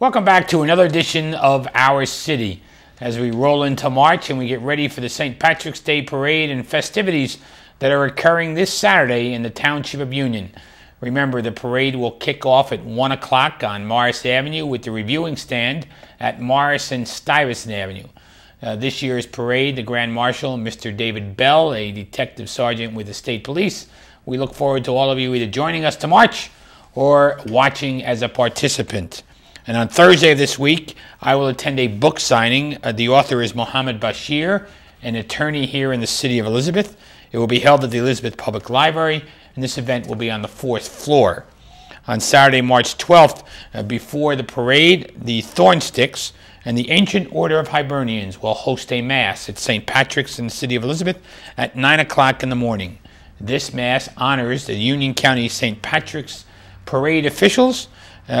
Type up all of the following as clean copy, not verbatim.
Welcome back to another edition of Our City as we roll into March and we get ready for the St. Patrick's Day Parade and festivities that are occurring this Saturday in the Township of Union. Remember, the parade will kick off at 1 o'clock on Morris Avenue with the reviewing stand at Morris and Stuyvesant Avenue. This year's parade, the Grand Marshal, Mr. David Bell, a detective sergeant with the State Police. We look forward to all of you either joining us to march or watching as a participant. And on Thursday of this week, I will attend a book signing. The author is Mohammed Bashir, an attorney here in the city of Elizabeth. It will be held at the Elizabeth Public Library, and this event will be on the 4th floor. On Saturday, March 12th, before the parade, the Thornsticks and the Ancient Order of Hibernians will host a Mass at St. Patrick's in the city of Elizabeth at 9 o'clock in the morning. This Mass honors the Union County St. Patrick's Parade officials.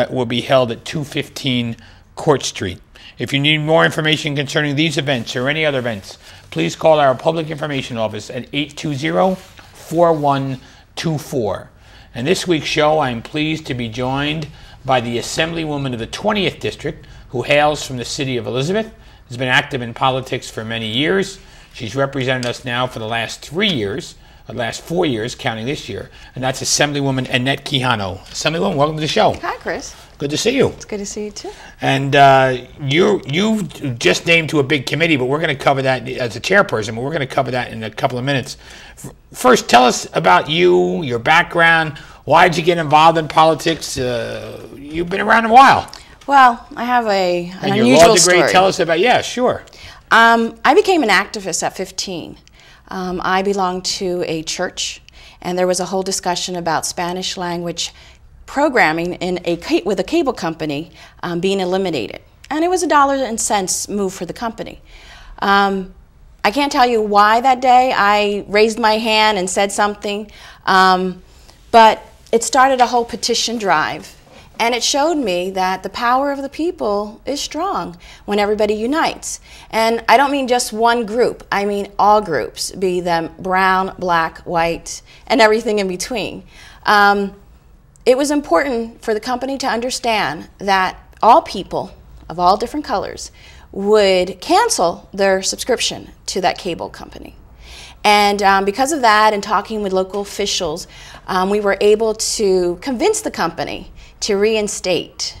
Will be held at 215 Court Street. If you need more information concerning these events or any other events, please call our Public Information Office at 820-4124. And this week's show, I'm pleased to be joined by the Assemblywoman of the 20th District, who hails from the city of Elizabeth, has been active in politics for many years. She's represented us now for the last 4 years, counting this year, and that's Assemblywoman Annette Quijano. Assemblywoman, welcome to the show. Hi, Chris. Good to see you. It's good to see you, too. And you just named to a big committee, but we're going to cover that as a chairperson, but we're going to cover that in a couple of minutes. First, tell us about you, your background. Why did you get involved in politics? You've been around a while. Well, I have an unusual your law degree, story. Tell us about, yeah, sure. I became an activist at 15. I belonged to a church, and there was a whole discussion about Spanish language programming with a cable company being eliminated. And it was a dollars and cents move for the company. I can't tell you why that day I raised my hand and said something, but it started a whole petition drive. And it showed me that the power of the people is strong when everybody unites. And I don't mean just one group, I mean all groups, be them brown, black, white, and everything in between. It was important for the company to understand that all people of all different colors would cancel their subscription to that cable company. And because of that and talking with local officials, we were able to convince the company to reinstate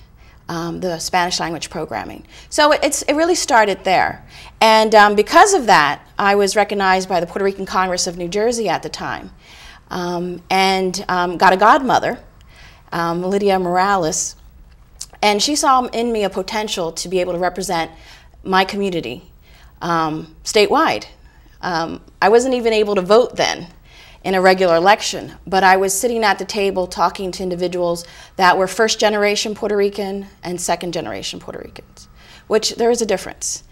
the Spanish language programming. So it really started there. And because of that, I was recognized by the Puerto Rican Congress of New Jersey at the time, and got a godmother, Lydia Morales, and she saw in me a potential to be able to represent my community statewide. I wasn't even able to vote then in a regular election, but I was sitting at the table talking to individuals that were first-generation Puerto Rican and second-generation Puerto Ricans, which there is a difference.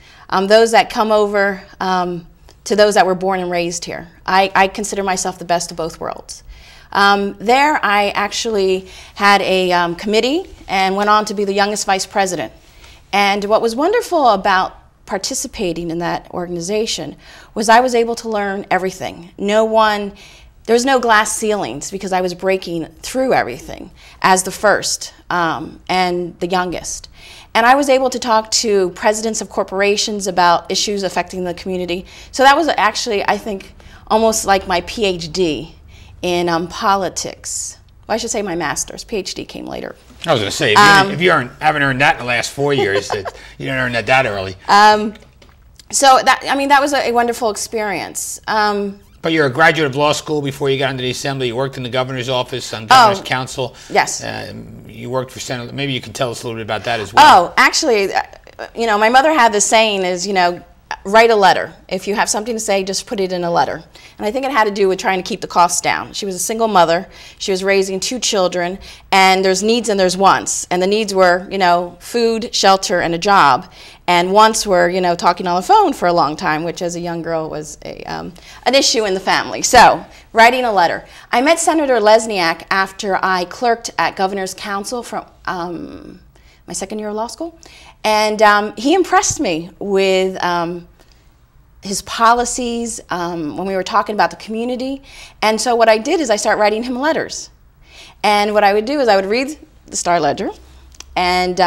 Those that come over to those that were born and raised here. I consider myself the best of both worlds. There I actually had a committee and went on to be the youngest vice president. And what was wonderful about participating in that organization was I was able to learn everything. There was no glass ceilings because I was breaking through everything as the first and the youngest. And I was able to talk to presidents of corporations about issues affecting the community. So that was actually, I think, almost like my PhD in politics. Well, I should say my master's. PhD came later. I was going to say, if you haven't earned that in the last 4 years, you didn't earn that early. So that was a wonderful experience. But you're a graduate of law school before you got into the Assembly. You worked in the governor's office, on governor's council. Yes. You worked for Senate. Maybe you can tell us a little bit about that as well. Oh, actually, my mother had this saying is, write a letter. If you have something to say, just put it in a letter. And I think it had to do with trying to keep the costs down. She was a single mother. She was raising 2 children, and there's needs and there's wants. And the needs were, food, shelter, and a job. And wants were, talking on the phone for a long time, which as a young girl was an issue in the family. So, writing a letter. I met Senator Lesniak after I clerked at Governor's Council from my second year of law school. And he impressed me with his policies when we were talking about the community. And so what I did is I started writing him letters. And what I would do is I would read the Star Ledger, and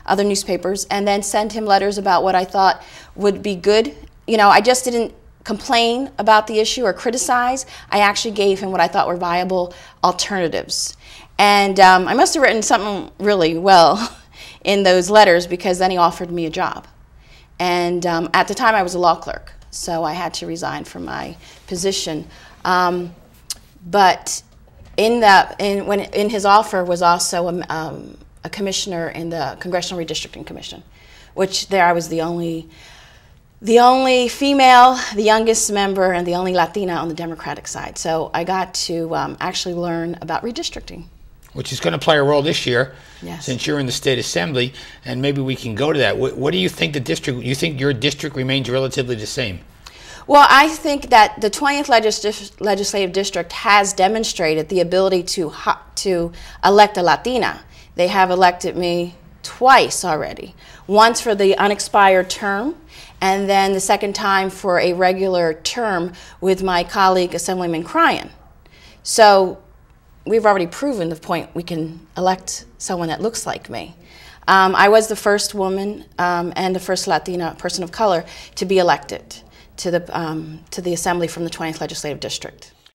other newspapers, and then sent him letters about what I thought would be good. You know, I just didn't complain about the issue or criticize. I actually gave him what I thought were viable alternatives. And I must have written something really well in those letters, because then he offered me a job. And at the time I was a law clerk, so I had to resign from my position. But in his offer was also a commissioner in the Congressional Redistricting Commission, which there I was the only female, the youngest member, and the only Latina on the Democratic side. So I got to actually learn about redistricting. Which is going to play a role this year, yes, since you're in the state assembly, and maybe we can go to that. What do you think the district? You think your district remains relatively the same? Well, I think that the 20th legislative district has demonstrated the ability to elect a Latina. They have elected me twice already. Once for the unexpired term, and then the second time for a regular term with my colleague, Assemblyman Cryan. So we've already proven the point we can elect someone that looks like me. I was the first woman and the first Latina person of color to be elected to the Assembly from the 20th Legislative District.